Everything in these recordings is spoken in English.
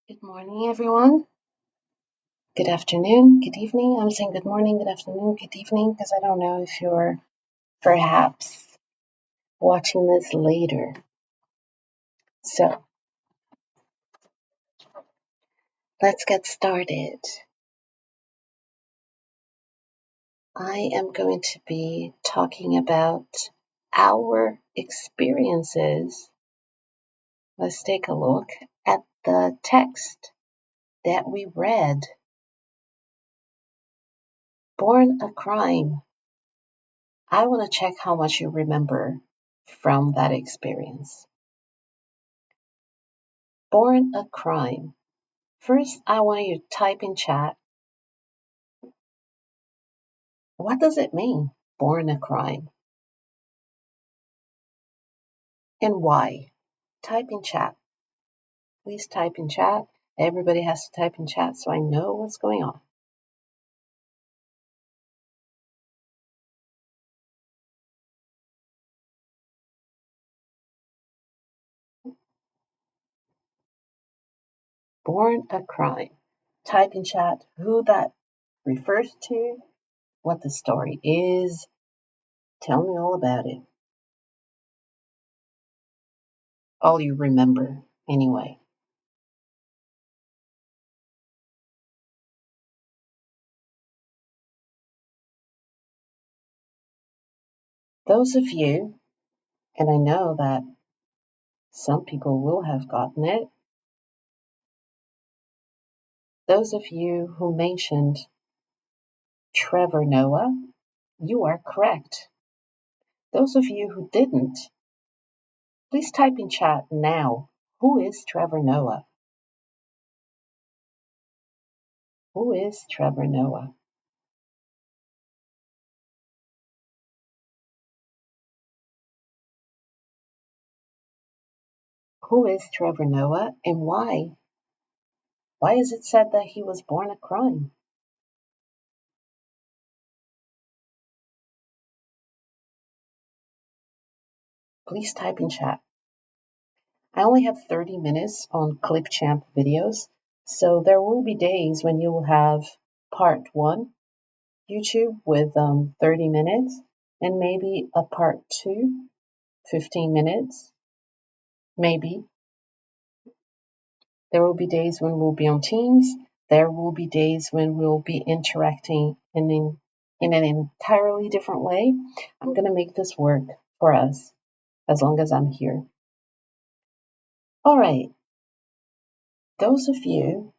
Good morning, everyone. Good afternoon, good evening. I'm saying good morning, good afternoon, good evening because I don't know if you're perhaps watching this later. So let's get started. I am going to be talking about our experiences. Let's take a look at the text that we read. Born a Crime. I want to check how much you remember from that experience. Born a Crime. First, I want you to type in chat, what does it mean, born a crime? And why? Type in chat. Please type in chat. Everybody has to type in chat so I know what's going on. Born a crime. Type in chat who that refers to, what the story is. Tell me all about it. All you remember, anyway. Those of you, and I know that some people will have gotten it, those of you who mentioned Trevor Noah, you are correct. Those of you who didn't, please type in chat now. Who is Trevor Noah? Who is Trevor Noah? Who is Trevor Noah and why? Why is it said that he was born a crime? Please type in chat. I only have 30 minutes on Clipchamp videos, so there will be days when you will have part one, YouTube with 30 minutes, and maybe a part two, 15 minutes, maybe. There will be days when we'll be on Teams. There will be days when we'll be interacting in an entirely different way. I'm going to make this work for us as long as I'm here. All right. Those of you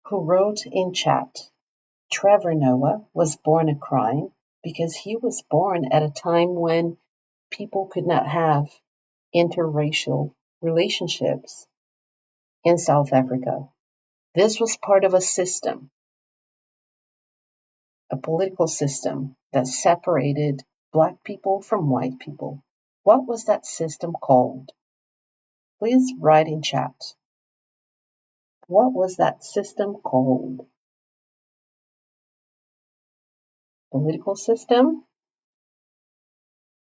who wrote in chat, Trevor Noah was born a crime because he was born at a time when people could not have interracial relationships in South Africa. This was part of a system, a political system that separated Black people from white people. What was that system called? Please write in chat. What was that system called? Political system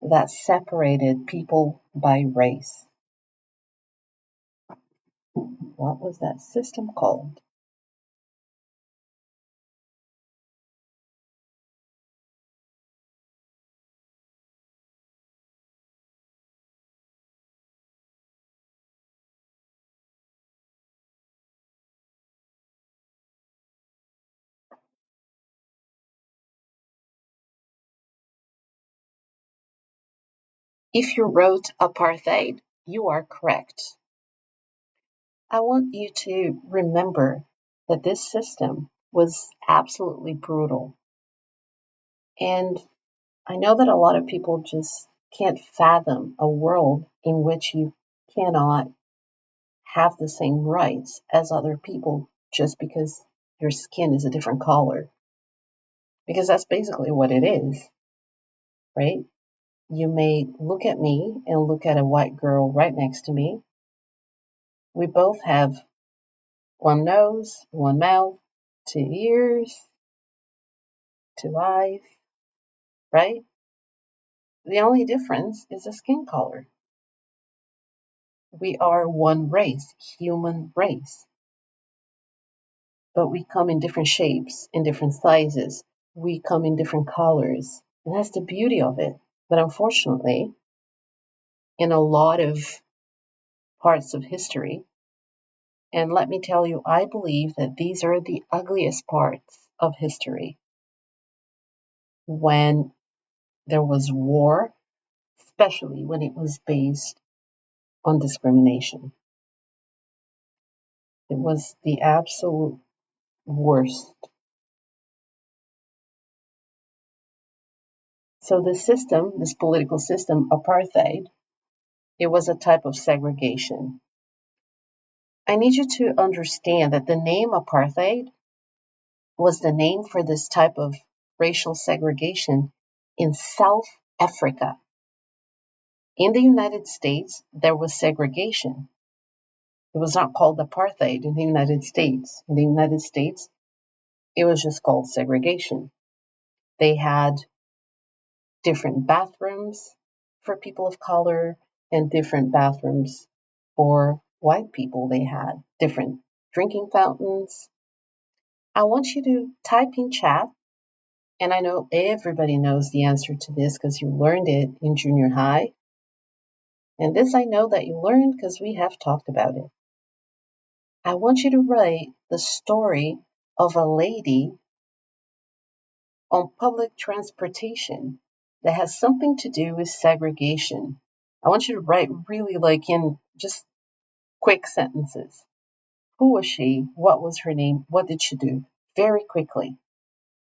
that separated people by race. What was that system called? If you wrote apartheid, you are correct. I want you to remember that this system was absolutely brutal. And I know that a lot of people just can't fathom a world in which you cannot have the same rights as other people just because your skin is a different color. Because that's basically what it is, right? You may look at me and look at a white girl right next to me. We both have one nose, one mouth, two ears, two eyes, right? The only difference is the skin color. We are one race, human race. but we come in different shapes, in different sizes. We come in different colors. And that's the beauty of it. But unfortunately, in a lot of parts of history, and let me tell you, I believe that these are the ugliest parts of history. When there was war, especially when it was based on discrimination. It was the absolute worst. So this political system, apartheid, it was a type of segregation. I need you to understand that the name apartheid was the name for this type of racial segregation in South Africa. In the United States, there was segregation. It was not called apartheid in the United States. In the United States, it was just called segregation. They had different bathrooms for people of color and different bathrooms for white people. They had different drinking fountains. I want you to type in chat, and I know everybody knows the answer to this because you learned it in junior high. And this I know that you learned because we have talked about it. I want you to write the story of a lady on public transportation that has something to do with segregation. I want you to write really like in just quick sentences. Who was she? What was her name? What did she do? Very quickly,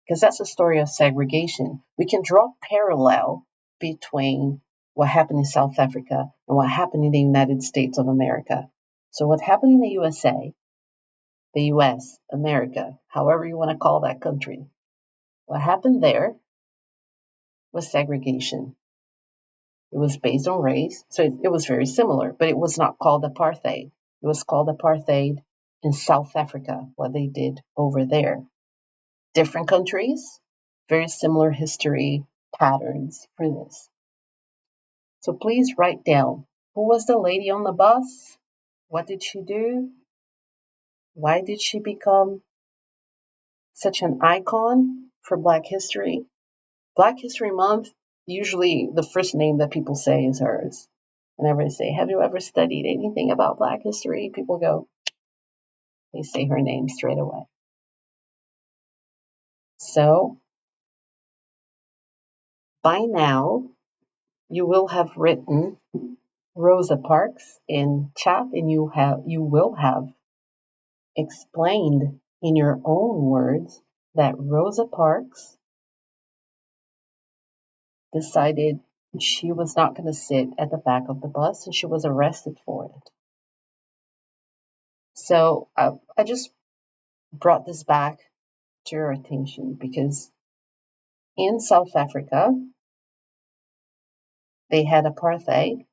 because that's a story of segregation. We can draw parallel between what happened in South Africa and what happened in the United States of America. So what happened in the USA, the US, America, however you want to call that country, what happened there was segregation. It was based on race, so it was very similar, but it was not called apartheid. It was called apartheid in South Africa, what they did over there. Different countries, very similar history patterns for this. So please write down, who was the lady on the bus? What did she do? Why did she become such an icon for Black history? Black History Month, usually the first name that people say is hers. Whenever I say, have you ever studied anything about Black history? People go, they say her name straight away. So by now, you will have written Rosa Parks in chat, and you will have explained in your own words that Rosa Parks decided she was not going to sit at the back of the bus and she was arrested for it. So I just brought this back to your attention because in South Africa, they had apartheid.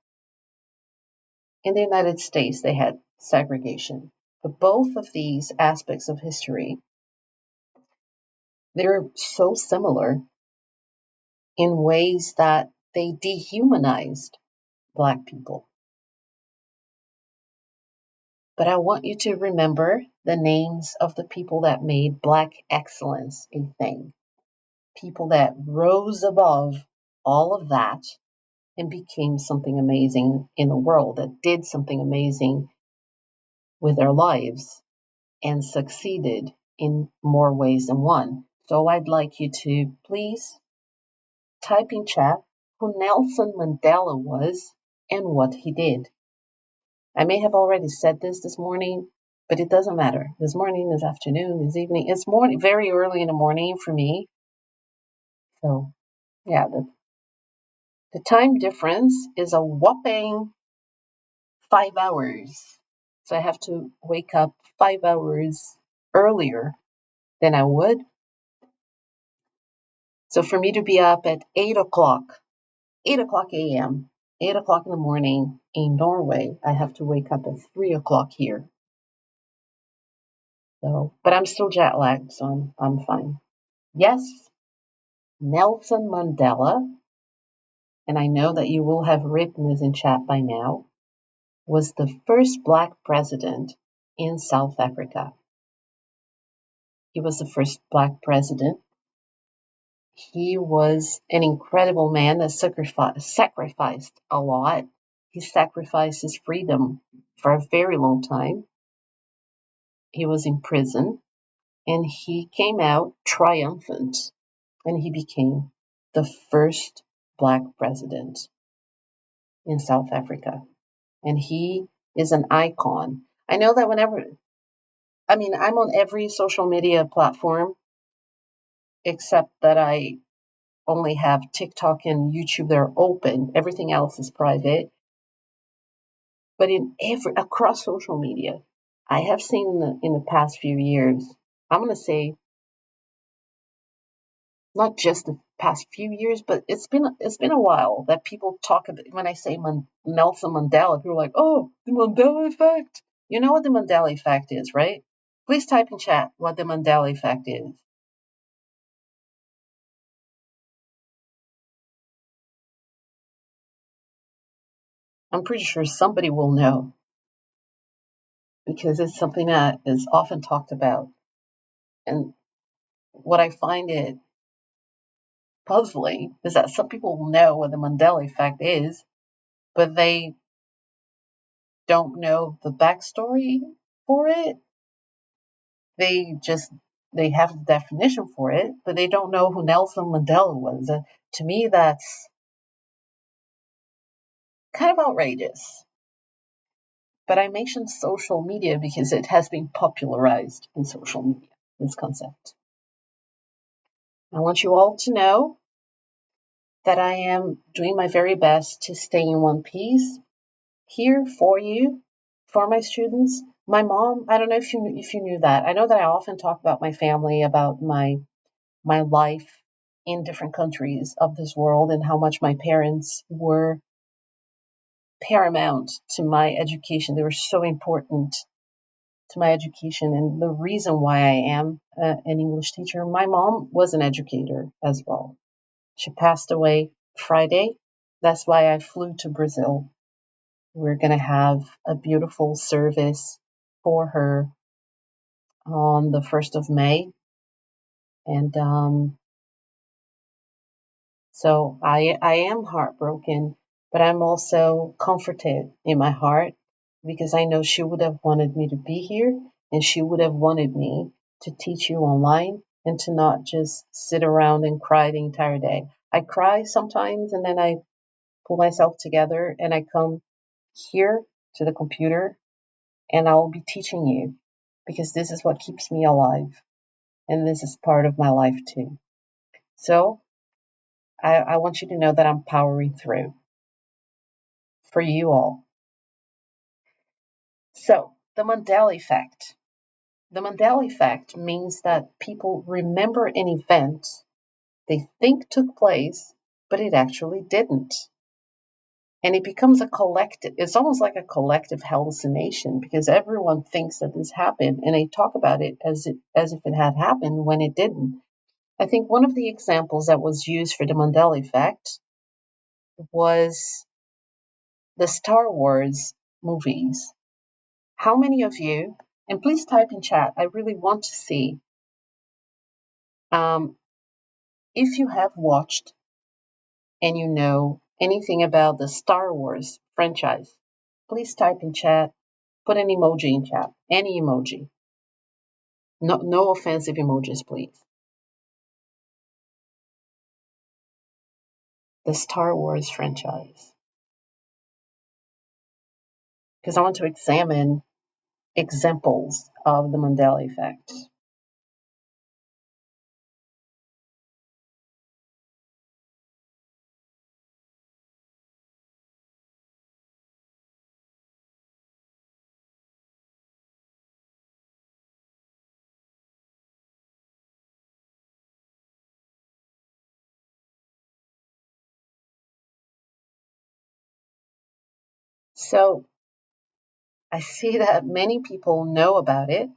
In the United States, they had segregation. But both of these aspects of history, they're so similar in ways that they dehumanized Black people. But I want you to remember the names of the people that made Black excellence a thing. People that rose above all of that and became something amazing in the world, that did something amazing with their lives and succeeded in more ways than one. So I'd like you to please type in chat who Nelson Mandela was and what he did. I may have already said this morning, but it doesn't matter. This morning, this afternoon, this evening. It's morning, very early in the morning for me. So yeah, the time difference is a whopping 5 hours. So I have to wake up 5 hours earlier than I would. So for me to be up at 8 o'clock a.m., 8 o'clock in the morning in Norway, I have to wake up at 3 o'clock here. So, but I'm still jet lagged, so I'm fine. Yes, Nelson Mandela, and I know that you will have written this in chat by now, was the first Black president in South Africa. He was the first Black president. He was an incredible man that sacrificed a lot. He sacrificed his freedom for a very long time. He was in prison and he came out triumphant and he became the first Black president in South Africa. And he is an icon. I know that I'm on every social media platform except that I only have TikTok and YouTube. They're open. Everything else is private. But across social media, I have seen in the past few years, I'm going to say not just the past few years, but it's been a while that people talk about. When I say Nelson Mandela, people are like, "Oh, the Mandela effect." You know what the Mandela effect is, right? Please type in chat what the Mandela effect is. I'm pretty sure somebody will know because it's something that is often talked about. And what I find it puzzling is that some people know what the Mandela effect is, but they don't know the backstory for it. They just they have the definition for it, but they don't know who Nelson Mandela was. To me, that's kind of outrageous. But I mentioned social media because it has been popularized in social media, this concept. I want you all to know that I am doing my very best to stay in one piece here for you, for my students. My mom, I don't know if you knew that. I know that I often talk about my family, about my life in different countries of this world and how much my parents were paramount to my education. They were so important to my education and the reason why I am an English teacher. My mom was an educator as well. She passed away Friday. That's why I flew to Brazil. We're going to have a beautiful service for her on the 1st of May. And so I am heartbroken, but I'm also comforted in my heart because I know she would have wanted me to be here and she would have wanted me to teach you online and to not just sit around and cry the entire day. I cry sometimes and then I pull myself together and I come here to the computer and I'll be teaching you because this is what keeps me alive and this is part of my life too. So I want you to know that I'm powering through for you all. So, the Mandela effect. The Mandela effect means that people remember an event they think took place, but it actually didn't. And it becomes a collective, it's almost like a collective hallucination because everyone thinks that this happened and they talk about it as if it had happened when it didn't. I think one of the examples that was used for the Mandela effect was the Star Wars movies. How many of you, and please type in chat, I really want to see um, if you have watched and you know anything about the Star Wars franchise. Please type in chat, put an emoji in chat, any emoji. No, no offensive emojis, please. The Star Wars franchise. Because I want to examine examples of the Mandela effect. So I see that many people know about it.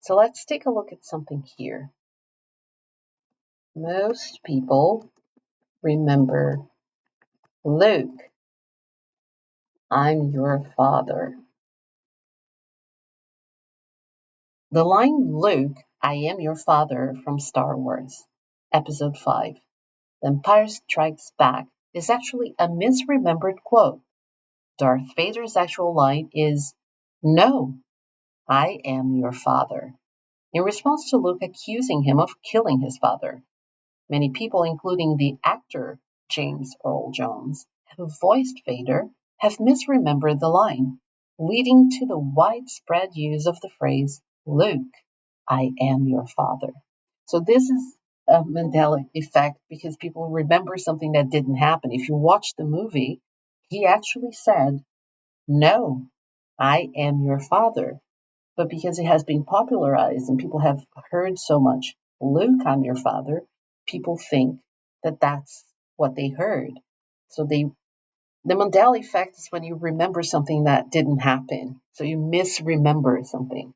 So let's take a look at something here. Most people remember Luke, I'm your father. The line Luke, I Am Your Father from Star Wars, Episode 5, The Empire Strikes Back, is actually a misremembered quote. Darth Vader's actual line is, "No, I am your father," in response to Luke accusing him of killing his father. Many people, including the actor James Earl Jones, who voiced Vader, have misremembered the line, leading to the widespread use of the phrase, "Luke, I am your father." So this is a Mandela effect because people remember something that didn't happen. If you watch the movie, he actually said, "No, I am your father." But because it has been popularized and people have heard so much, "Luke, I'm your father," people think that that's what they heard. So the Mandela effect is when you remember something that didn't happen. So you misremember something.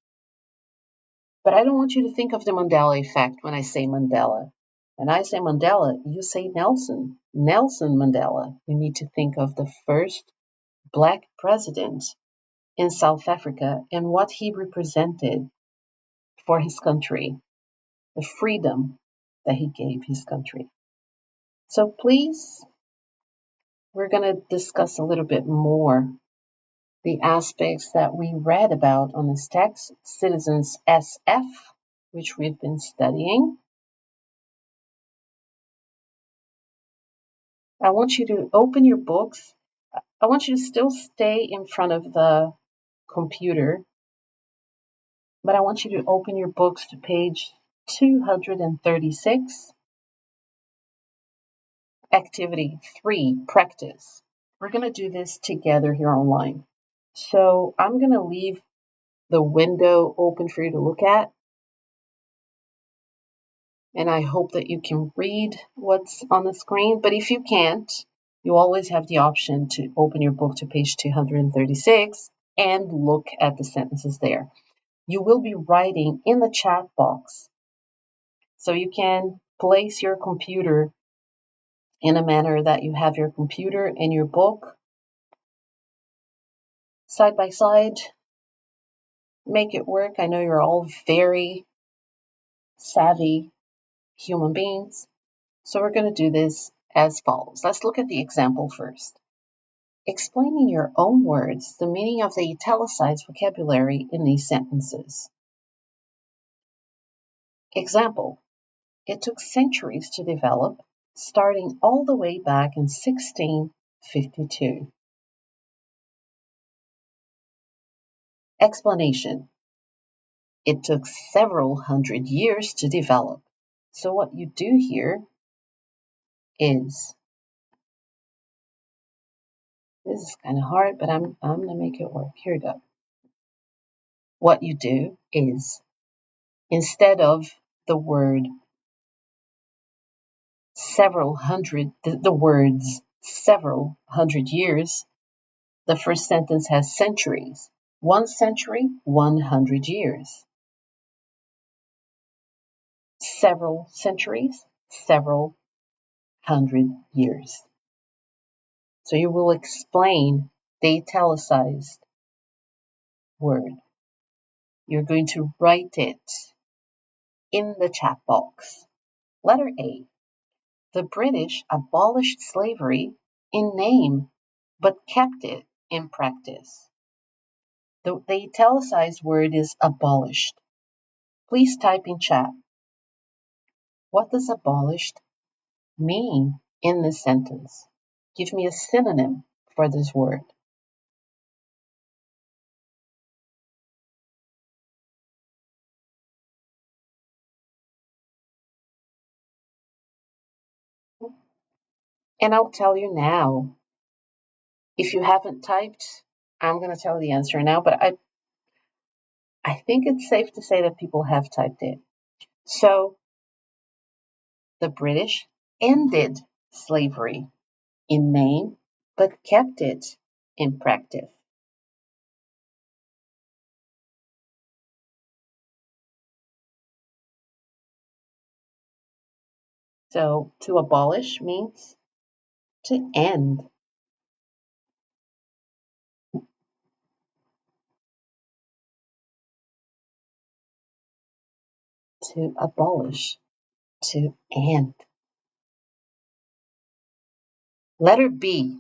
But I don't want you to think of the Mandela effect when I say Mandela. When I say Mandela, you say Nelson. Nelson Mandela. You need to think of the first Black president in South Africa and what he represented for his country, the freedom that he gave his country. So please, we're going to discuss a little bit more the aspects that we read about on this text, Citizens SF, which we've been studying. I want you to open your books. I want you to still stay in front of the computer, but I want you to open your books to page 236, Activity 3, Practice. We're going to do this together here online. So I'm going to leave the window open for you to look at. And I hope that you can read what's on the screen. But if you can't, you always have the option to open your book to page 236 and look at the sentences there. You will be writing in the chat box. So you can place your computer in a manner that you have your computer and your book side by side. Make it work. I know you're all very savvy human beings. So we're going to do this as follows. Let's look at the example first. Explain in your own words the meaning of the italicized vocabulary in these sentences. Example: it took centuries to develop, starting all the way back in 1652. Explanation: it took several hundred years to develop. So what you do here is, this is kind of hard, but I'm going to make it work. Here we go. What you do is, instead of the word several hundred, the words several hundred years, the first sentence has centuries. 1 century, 100 years. Several centuries, several hundred years. So you will explain the italicized word. You're going to write it in the chat box. Letter A. The British abolished slavery in name, but kept it in practice. The italicized word is abolished. Please type in chat. What does abolished mean in this sentence? Give me a synonym for this word. And I'll tell you now. If you haven't typed, I'm going to tell you the answer now, but I think it's safe to say that people have typed it. So the British ended slavery in name, but kept it in practice. So to abolish means to end. to abolish, to end. Letter B.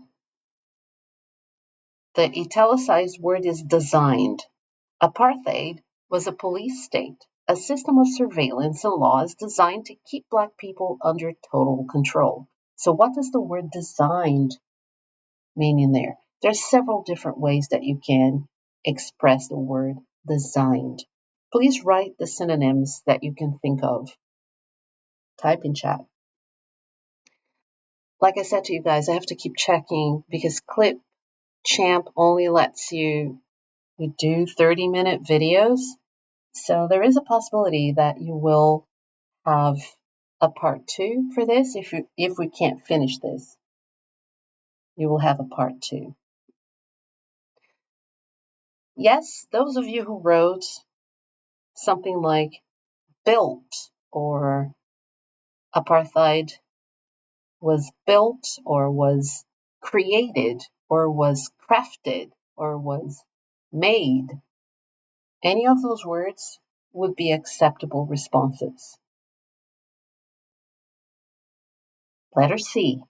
The italicized word is designed. Apartheid was a police state, a system of surveillance and laws designed to keep Black people under total control. So, what does the word designed mean in there? There's several different ways that you can express the word designed. Please write the synonyms that you can think of. Type in chat. Like I said to you guys, I have to keep checking because Clipchamp only lets you do 30-minute videos. So there is a possibility that you will have a part 2 for this. If we can't finish this, you will have a part 2. Yes, those of you who wrote something like built or apartheid was built or was created or was crafted or was made, any of those words would be acceptable responses. Letter C.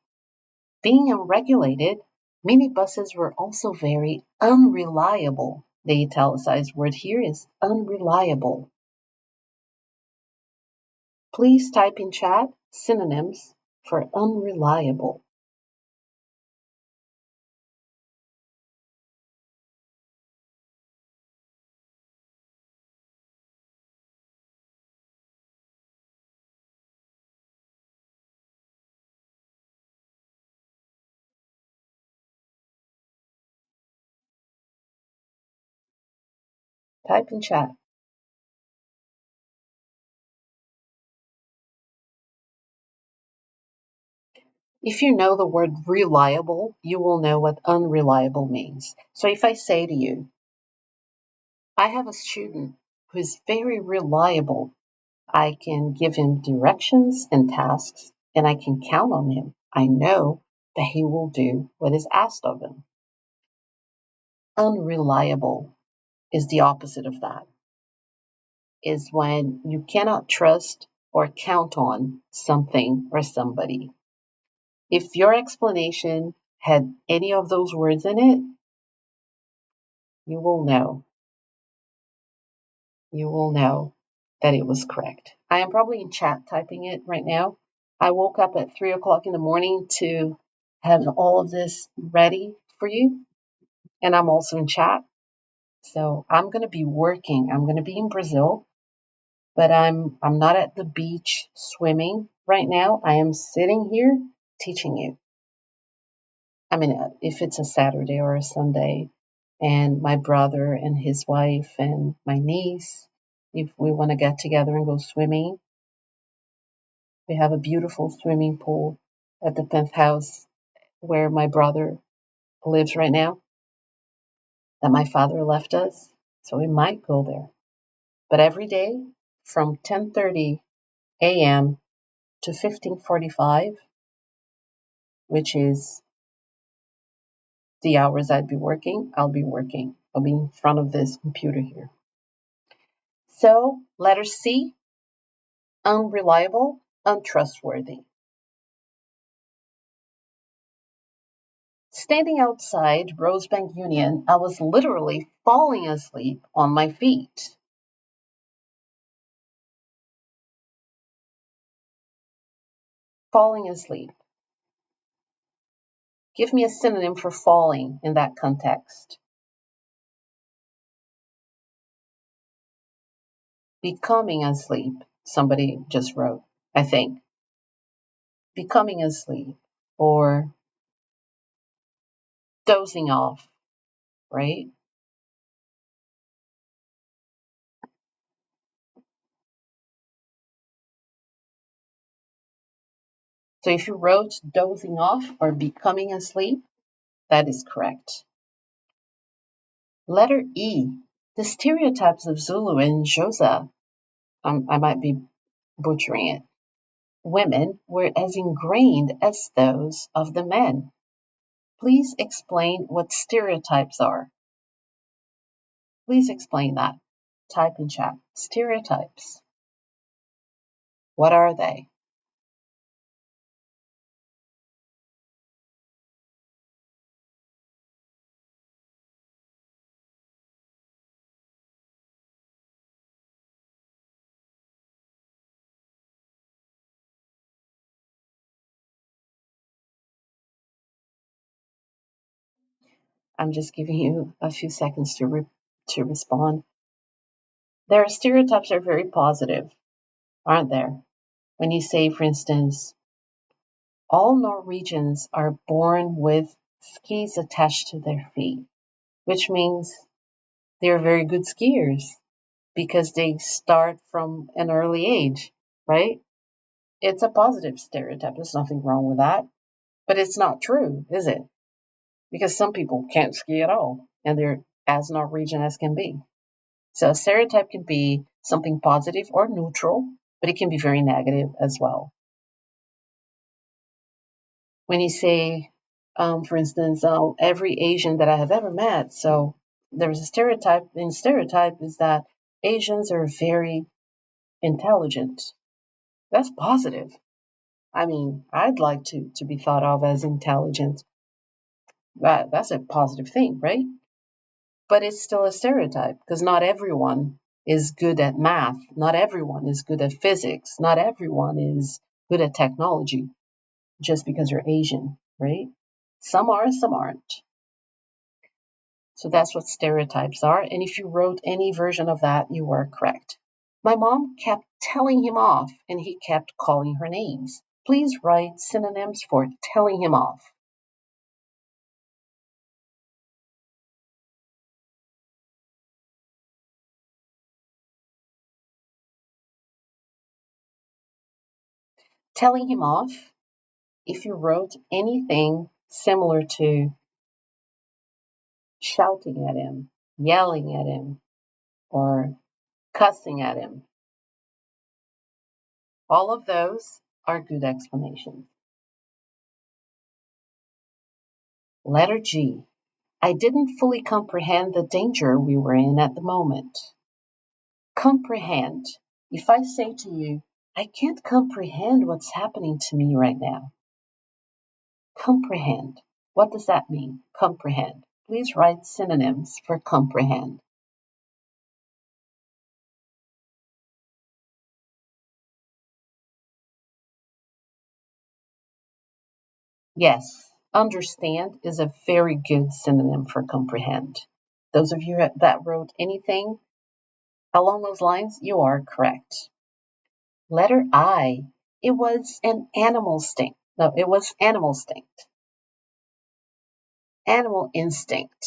Being unregulated, minibuses were also very unreliable. The italicized word here is unreliable. Please type in chat synonyms for unreliable. Type in chat. If you know the word reliable, you will know what unreliable means. So if I say to you, I have a student who is very reliable, I can give him directions and tasks, and I can count on him. I know that he will do what is asked of him. Unreliable is the opposite of that, is when you cannot trust or count on something or somebody. If your explanation had any of those words in it, you will know. You will know that it was correct. I am probably in chat typing it right now. I woke up at 3 o'clock in the morning to have all of this ready for you. And I'm also in chat. So I'm going to be working. I'm going to be in Brazil, but I'm not at the beach swimming right now. I am sitting here teaching you. I mean, if it's a Saturday or a Sunday, and my brother and his wife and my niece, if we want to get together and go swimming, we have a beautiful swimming pool at the penthouse where my brother lives right now, that my father left us. So we might go there. But every day from 10:30 a.m. to 15:45, which is the hours I'd be working, I'll be working. I'll be in front of this computer here. So, letter C, unreliable, untrustworthy. Standing outside Rosebank Union, I was literally falling asleep on my feet. Falling asleep. Give me a synonym for falling in that context. Becoming asleep, somebody just wrote, I think. Becoming asleep or dozing off, right? So if you wrote dozing off or becoming asleep, that is correct. Letter E, the stereotypes of Zulu and Xhosa, I might be butchering it, women were as ingrained as those of the men. Please explain what stereotypes are. Please explain that. Type in chat. Stereotypes. What are they? I'm just giving you a few seconds to respond. Their stereotypes are very positive, aren't there? When you say, for instance, all Norwegians are born with skis attached to their feet, which means they're very good skiers because they start from an early age, right? It's a positive stereotype. There's nothing wrong with that. But it's not true, is it? Because some people can't ski at all and they're as Norwegian as can be. So a stereotype can be something positive or neutral, but it can be very negative as well. When you say, for instance, every Asian that I have ever met, so there's a stereotype, and stereotype is that Asians are very intelligent. That's positive. I mean, I'd like to be thought of as intelligent. That's a positive thing, right? But it's still a stereotype because not everyone is good at math. Not everyone is good at physics. Not everyone is good at technology just because you're Asian, right? Some are, some aren't. So that's what stereotypes are. And if you wrote any version of that, you were correct. My mom kept telling him off and he kept calling her names. Please write synonyms for telling him off. Telling him off, if you wrote anything similar to shouting at him, yelling at him, or cussing at him, all of those are good explanations. Letter G. I didn't fully comprehend the danger we were in at the moment. Comprehend. If I say to you, I can't comprehend what's happening to me right now. Comprehend. What does that mean? Comprehend. Please write synonyms for comprehend. Yes, understand is a very good synonym for comprehend. Those of you that wrote anything along those lines, you are correct. Letter I. It was an animal instinct. No, it was animal instinct. Animal instinct.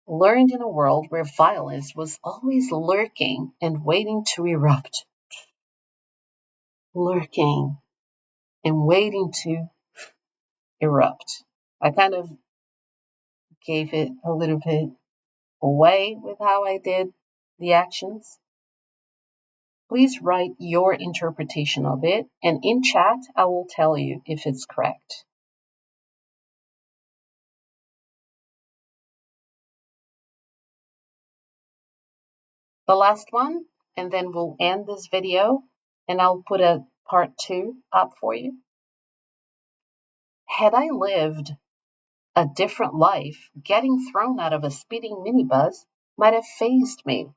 Learned in a world where violence was always lurking and waiting to erupt. Lurking and waiting to erupt. I kind of gave it a little bit away with how I did the actions. Please write your interpretation of it, and in chat, I will tell you if it's correct. The last one, and then we'll end this video, and I'll put a part 2 up for you. Had I lived a different life, getting thrown out of a speeding minibus might have phased me.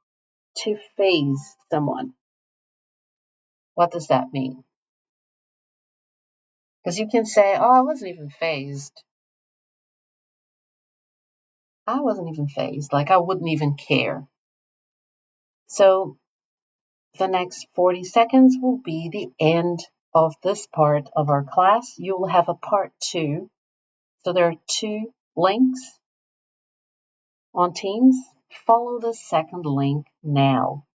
To phase someone. What does that mean? Because you can say, oh, I wasn't even phased. I wasn't even phased. Like I wouldn't even care. So the next 40 seconds will be the end of this part of our class. You will have a part 2. So there are 2 links on Teams. Follow the second link now.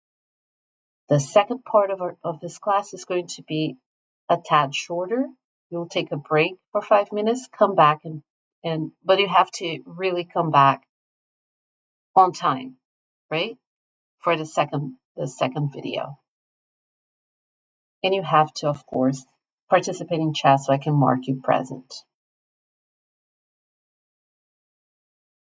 The second part of this class is going to be a tad shorter. You'll take a break for 5 minutes, come back but you have to really come back on time, right? For the second video. And you have to, of course, participate in chat so I can mark you present.